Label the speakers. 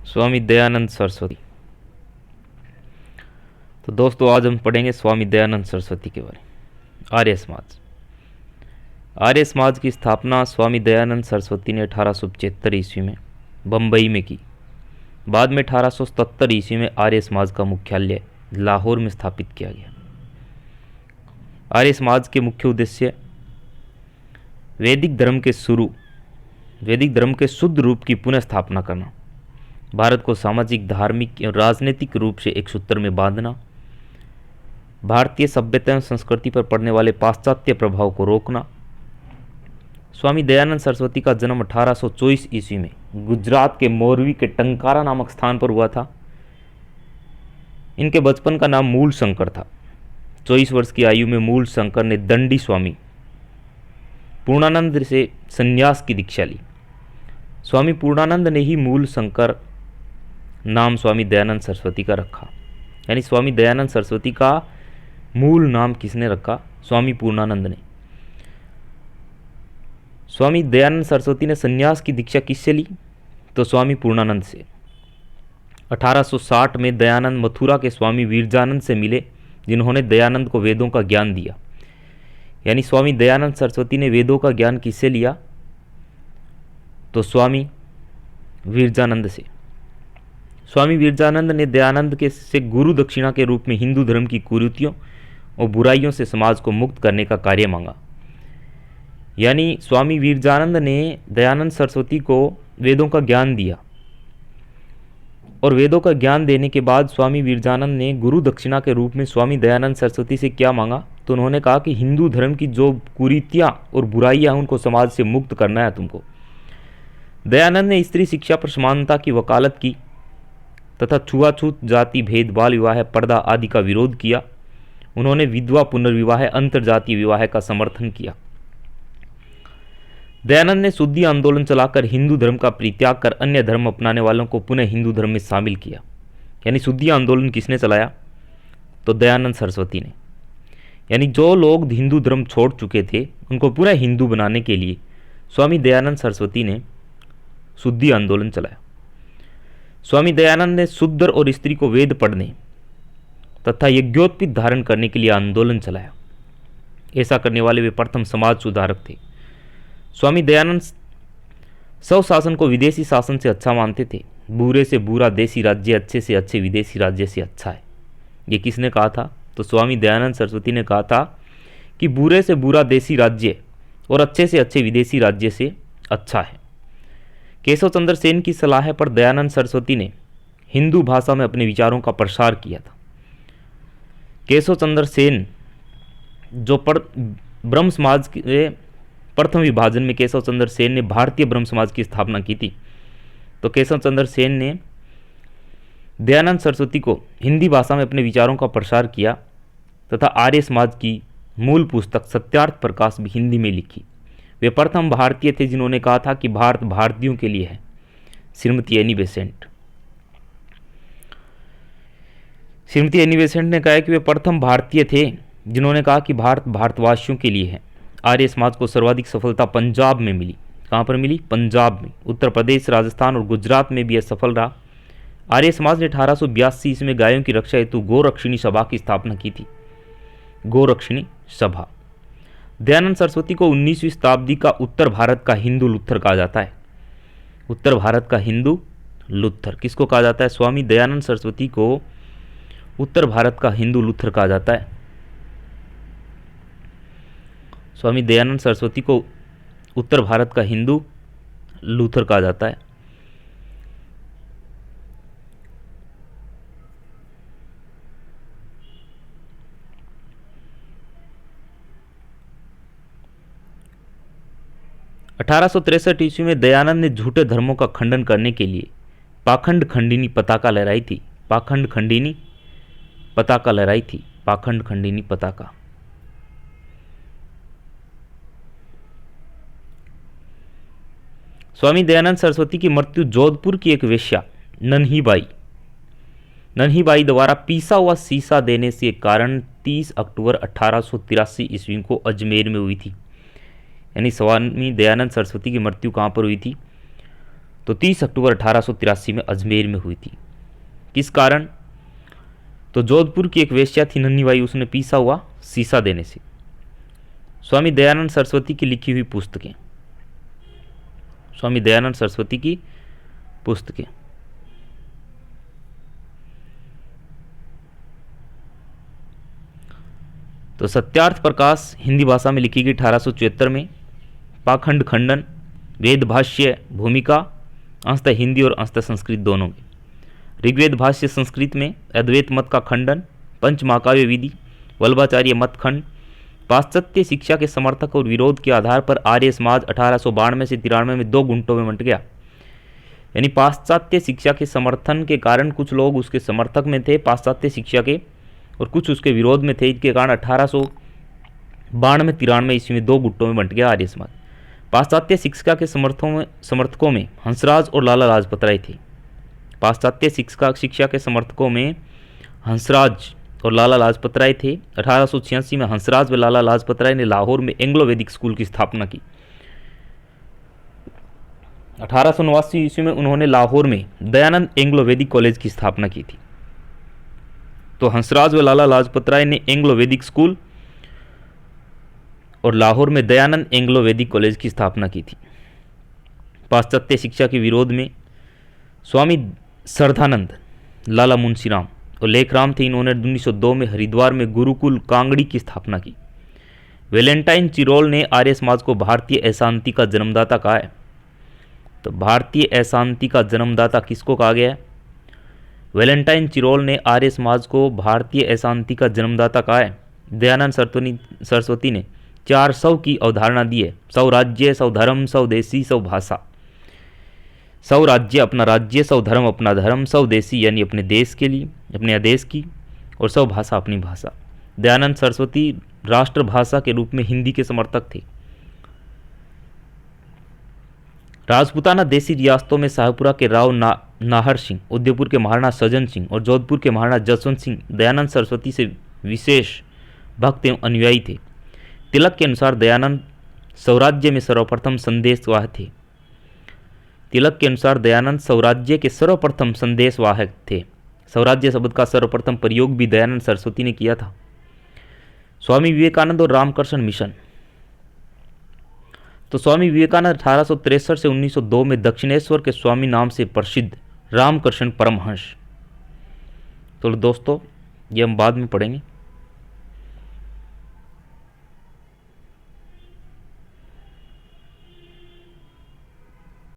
Speaker 1: स्वामी दयानंद सरस्वती। तो दोस्तों आज हम पढ़ेंगे स्वामी दयानंद सरस्वती के बारे में। आर्य समाज। आर्य समाज की स्थापना स्वामी दयानंद सरस्वती ने 1875 ईस्वी में बम्बई में की। बाद में 1877 ईस्वी में आर्य समाज का मुख्यालय लाहौर में स्थापित किया गया। आर्य समाज के मुख्य उद्देश्य वैदिक धर्म के शुद्ध रूप की पुनः स्थापना करना, भारत को सामाजिक, धार्मिक और राजनीतिक रूप से एक सूत्र में बांधना, भारतीय सभ्यता एवं संस्कृति पर पड़ने वाले पाश्चात्य प्रभाव को रोकना। स्वामी दयानंद सरस्वती का जन्म 1824 ईस्वी में गुजरात के मोरवी के टंकारा नामक स्थान पर हुआ था। इनके बचपन का नाम मूल शंकर था। 24 वर्ष की आयु में मूल शंकर ने दंडी स्वामी पूर्णानंद से संन्यास की दीक्षा ली। स्वामी पूर्णानंद ने ही मूल शंकर नाम स्वामी दयानंद सरस्वती का रखा। यानी स्वामी दयानंद सरस्वती का मूल नाम किसने रखा? स्वामी पूर्णानंद ने। स्वामी दयानंद सरस्वती ने संन्यास की दीक्षा किससे ली? तो स्वामी पूर्णानंद से। 1860 में दयानंद मथुरा के स्वामी वीरजानंद से मिले, जिन्होंने दयानंद को वेदों का ज्ञान दिया। यानी स्वामी दयानंद सरस्वती ने वेदों का ज्ञान किससे लिया? तो स्वामी वीरजानंद से। स्वामी वीरजानंद ने दयानंद के से गुरु दक्षिणा के रूप में हिंदू धर्म की कुरीतियों और बुराइयों से समाज को मुक्त करने का कार्य मांगा। यानी स्वामी वीरजानंद ने दयानंद सरस्वती को वेदों का ज्ञान दिया और वेदों का ज्ञान देने के बाद स्वामी वीरजानंद ने गुरु दक्षिणा के रूप में स्वामी दयानंद सरस्वती से क्या मांगा? तो उन्होंने कहा कि हिंदू धर्म की जो कुरीतियाँ और बुराइयाँ हैं उनको समाज से मुक्त करना है तुमको। दयानंद ने स्त्री शिक्षा पर समानता की वकालत की तथा छुआछूत, जाति भेद, बाल विवाह, पर्दा आदि का विरोध किया। उन्होंने विधवा पुनर्विवाह, अंतरजातीय विवाह का समर्थन किया। दयानंद ने शुद्धि आंदोलन चलाकर हिंदू धर्म का परित्याग कर अन्य धर्म अपनाने वालों को पुनः हिंदू धर्म में शामिल किया। यानी शुद्धि आंदोलन किसने चलाया? तो दयानंद सरस्वती ने। यानी जो लोग हिंदू धर्म छोड़ चुके थे उनको पुनः हिंदू बनाने के लिए स्वामी दयानंद सरस्वती ने शुद्धि आंदोलन चलाया। स्वामी दयानंद ने शूद्र और स्त्री को वेद पढ़ने तथा यज्ञोत्पीत धारण करने के लिए आंदोलन चलाया। ऐसा करने वाले वे प्रथम समाज सुधारक थे। स्वामी दयानंद स्वशासन को विदेशी शासन से अच्छा मानते थे। बुरे से बुरा देसी राज्य, अच्छे से अच्छे विदेशी राज्य से अच्छा है। ये किसने कहा था? तो स्वामी दयानंद सरस्वती ने कहा था कि बुरे से बुरा देसी राज्य और अच्छे से अच्छे विदेशी राज्य से अच्छा है। केशव चंद्र सेन की सलाह पर दयानंद सरस्वती ने हिंदू भाषा में अपने विचारों का प्रसार किया था। केशव चंद्र सेन जो ब्रह्म समाज के प्रथम विभाजन में केशव चंद्र सेन ने भारतीय ब्रह्म समाज की स्थापना की थी। तो केशव चंद्र सेन ने दयानंद सरस्वती को हिंदी भाषा में अपने विचारों का प्रसार किया तथा आर्य समाज की मूल पुस्तक सत्यार्थ प्रकाश भी हिंदी में लिखी। वे प्रथम भारतीय थे जिन्होंने कहा था कि भारत भारतीयों के लिए है। श्रीमती एनी बेसेंट ने कहा कि वे प्रथम भारतीय थे जिन्होंने कहा कि भारत भारतवासियों के लिए है। आर्य समाज को सर्वाधिक सफलता पंजाब में मिली। कहाँ पर मिली? पंजाब में। उत्तर प्रदेश, राजस्थान और गुजरात में भी यह सफल रहा। आर्य समाज ने 1882 ईस्वी में गायों की रक्षा हेतु गोरक्षिणी सभा की स्थापना की थी। गोरक्षिणी सभा। दयानंद सरस्वती को 19वीं शताब्दी का उत्तर भारत का हिंदू लुथर कहा जाता है। उत्तर भारत का हिंदू लुथर किसको कहा जाता है? स्वामी दयानंद सरस्वती को उत्तर भारत का हिंदू लुथर कहा जाता है। स्वामी दयानंद सरस्वती को उत्तर भारत का हिंदू लूथर कहा जाता है। ईस्वी में दयानंद ने झूठे धर्मों का खंडन करने के लिए पाखंड खंडिनी पताका लहराई थी। पाखंड खंडिनी पताका लहराई थी। पाखंड खंडिनी पताका। स्वामी दयानंद सरस्वती की मृत्यु जोधपुर की एक वेश्या नन्ही बाई द्वारा पीसा हुआ शीशा देने से कारण 30 अक्टूबर 1883 ईस्वी को अजमेर में हुई थी। यानी स्वामी दयानंद सरस्वती की मृत्यु कहाँ पर हुई थी? तो 30 अक्टूबर 1883 में अजमेर में हुई थी। किस कारण? तो जोधपुर की एक वेश्या थी नन्ही बाई, उसने पीसा हुआ शीशा देने से। स्वामी दयानंद सरस्वती की लिखी हुई पुस्तकें, स्वामी दयानंद सरस्वती की पुस्तकें। तो सत्यार्थ प्रकाश हिंदी भाषा में लिखी गई 1874 में। पाखंड खंडन, वेद भाष्य भूमिका, अंशतः हिंदी और अंशतः संस्कृत दोनों में। ऋग्वेद भाष्य संस्कृत में, अद्वैत मत का खंडन, पंच महाकाव्य विधि, वल्लभाचार्य मत खंड, पाश्चात्य शिक्षा के समर्थक और विरोध के आधार पर आर्य समाज 1892 से 93 में 2 गुंटों में बंट गया। यानी पाश्चात्य शिक्षा के समर्थन के कारण कुछ लोग उसके समर्थक में थे पाश्चात्य शिक्षा के, और कुछ उसके विरोध में थे। इसके कारण 1892-93 ईस्वी में 2 गुटों में बंट गया आर्य समाज। पाश्चात्य शिक्षा के समर्थकों में हंसराज और लाला लाजपत राय थे। पाश्चात्य शिक्षा के समर्थकों में हंसराज और लाला लाजपत राय थे। 1886 में हंसराज व लाला लाजपत राय ने लाहौर में एंग्लो वैदिक स्कूल की स्थापना की। 1889 ईस्वी में उन्होंने लाहौर में दयानंद एंग्लो वैदिक कॉलेज की स्थापना की थी। तो हंसराज व लाला लाजपत राय ने एंग्लो वैदिक स्कूल और लाहौर में दयानंद एंग्लो वैदिक कॉलेज की स्थापना की थी। पाश्चात्य शिक्षा के विरोध में स्वामी श्रद्धानंद, लाला मुंशीराम और लेखराम थे। इन्होंने 1902 में हरिद्वार में गुरुकुल कांगड़ी की स्थापना की। वैलेंटाइन चिरोल ने आर्य समाज को भारतीय अशांति का जन्मदाता कहा है। तो भारतीय अशांति का जन्मदाता किसको कहा गया है? वैलेंटाइन चिरोल ने आर्य समाज को भारतीय अशांति का जन्मदाता कहा है। दयानंद सरस्वती ने 4 सौ की अवधारणा दी है। सौ राज्य, सौ धर्म, सौ देशी, सौ भाषा। सौ राज्य अपना राज्य, सौ धर्म अपना धर्म, सौ देशी यानी अपने देश के लिए, अपने आदेश की, और सौ भाषा अपनी भाषा। दयानंद सरस्वती राष्ट्रभाषा के रूप में हिंदी के समर्थक थे। राजपूताना देशी रियासतों में शाहपुरा के राव नाहर सिंह, उदयपुर के महाराणा सज्जन सिंह और जोधपुर के महाराणा जसवंत सिंह दयानंद सरस्वती से विशेष भक्त एवं अनुयायी थे। तिलक के अनुसार दयानंद स्वराज्य में सर्वप्रथम संदेशवाहक थे। तिलक के अनुसार दयानंद स्वराज्य के सर्वप्रथम संदेशवाहक थे। स्वराज्य शब्द का सर्वप्रथम प्रयोग भी दयानंद सरस्वती ने किया था। स्वामी विवेकानंद और रामकृष्ण मिशन। तो स्वामी विवेकानंद 1863 से 1902 में दक्षिणेश्वर के स्वामी नाम से प्रसिद्ध रामकृष्ण परमहंस। तो दोस्तों ये हम बाद में पढ़ेंगे।